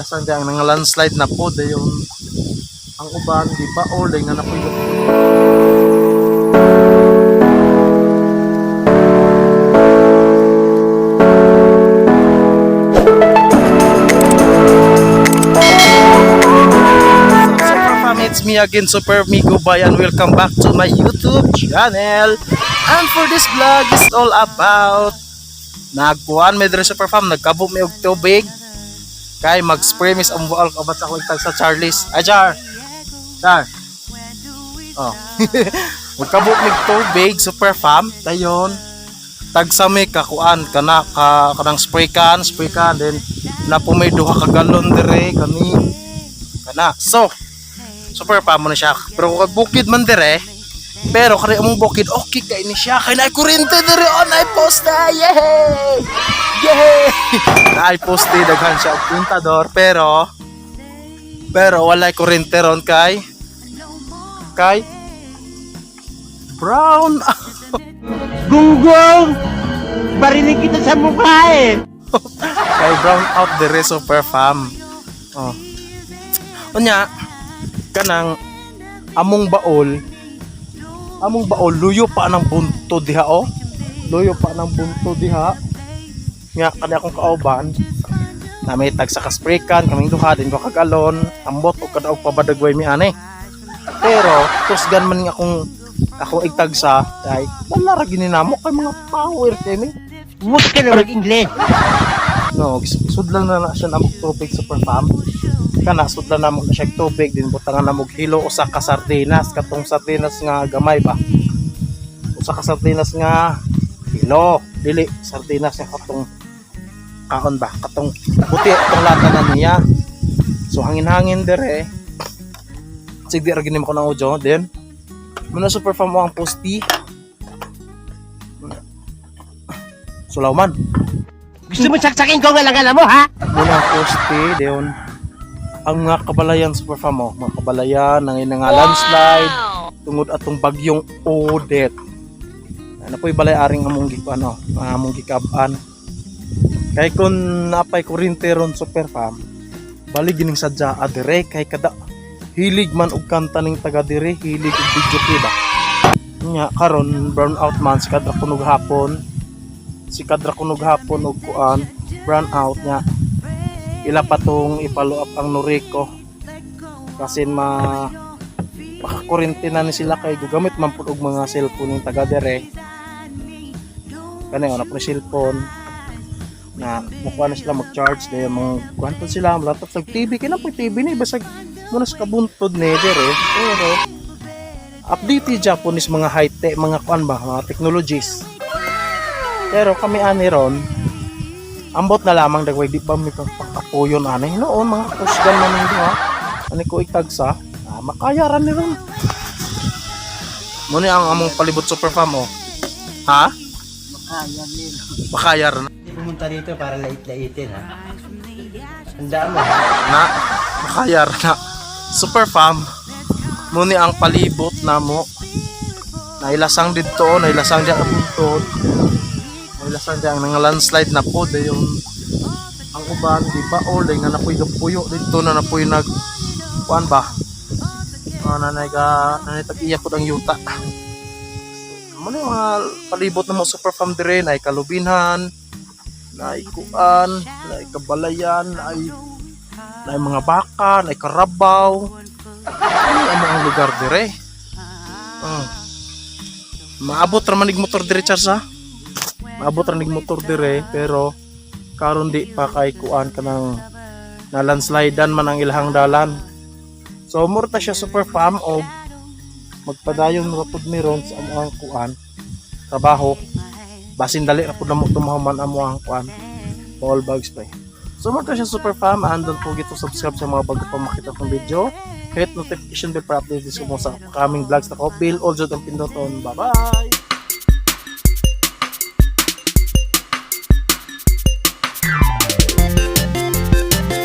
Ilasang di ang landslide na po dayon ang uban di ba or nga na po yung it's me again, Super Migo Boy, and welcome back to my YouTube channel. And for this vlog is all about nagkuhan may dire Super Farm, nagkabog may og tubig kay mag-spray mis ang bual kabat ako itag sa Charles. Ay Char. Oh. Magkabog mig tubig Super Farm dayon tagsa may kakuan kanang spray can then na po may duha ka galon dire kami kana. So Super Farm mo na siya. Pero kung bukid man dire, pero kaya mong bukid, okay kay ni siya. Kaya na kurente dire on ay poste. Yay! Yay! Na ay poste daghan siya og puntador pero wala kurente ron kay brown. Gunggong! Barinig kita sa mukha eh! Kay brown out dire Super Farm. Oh. Unya kanang among baol luyo pa ng bunto diha oh. Luyo pa ng bunto diha. Nga kada akong kauban na may tag sa spray can kaming duha din ko kagalon ambot og kada og pabadagway mi ani. Pero tusgan man nga akong igtagsa kay wala ra gininamo kay mga power kay mi. Huwag ka na mag-English! No, sudlan na siya namog tubig Super Farm. Kana sudlan na mo na siya tubig din butangan na mog hilo usa ka sardinas katong sardinas nga gamay ba. Usa ka sardinas nga hilo, dili sardinas nga katong kaon ba, katong buti atong lata na niya. So hangin-hangin dire. Sige ra gini mo ko ng audio then muna Super Farm mo ang posti. Sulawman. Gusto mo saksakin ko nga lang mo ha? Muna poste deon ang mga kabalayan Super Farm mo, mga kabalayan nang nga landslide tungod atong bagyong Odette. Ano po'y balay aring among gikaban. Kay kun napay kurente ron Super Farm, bali gining sadya adire kay kada hilig man og kanta ning taga dire, hilig og video ba. Nya karon brown out man si kadra kunog hapon. Og kuan brown out nya ila patong ipalo up ang Noriko kasi makakurente na ni sila kay gugamit man pud og mga cellphone ng taga dire kanay na po cellphone na mukuha na sila mag-charge dahil mga kuhanton sila laptop sa TV kaya na po TV ni basag muna sa kabuntod ni dire pero update Japanese mga high-tech mga kuan ba mga technologies pero kami ani ron ambot na lamang dagway di ba may pagkapuyon anay noon mga kusgan man nito ha ani ko itagsa makayaran ni ron muna ang among palibot Super Farm oh ha makayaran Hindi pumunta dito para lait-laitin ha? Handa mo na makayaran na Super Farm muna ang palibot na mo nailasang dito nailasang diya kabuntod nailasang diya ang landslide na po dayon ang uban di ba or nga napoy puyo dito na napoy nag kuan ba nanay-tag-iya ko ang yuta mo na mga palibot na mo Super Farm dire na kalubinhan na kuan na kabalayan na mga baka na karabaw ang lugar dire maabot ra manig motor dire Charles ha maabot ra nig motor dire pero karon di pa kay kuan kanang na landslidean man ang ilahang dalan. So murta siya Super Farm og magpadayon ra pud mi ron sa among kuan trabaho. Basin dali ra pud namo tumahuman among kuan ball bags pa. So murta siya Super Farm and don't forget to subscribe sa mga bago pa makita kong video. Hit notification bell para update sa mga upcoming vlogs na ko. Bill also ang pinduton. Bye bye.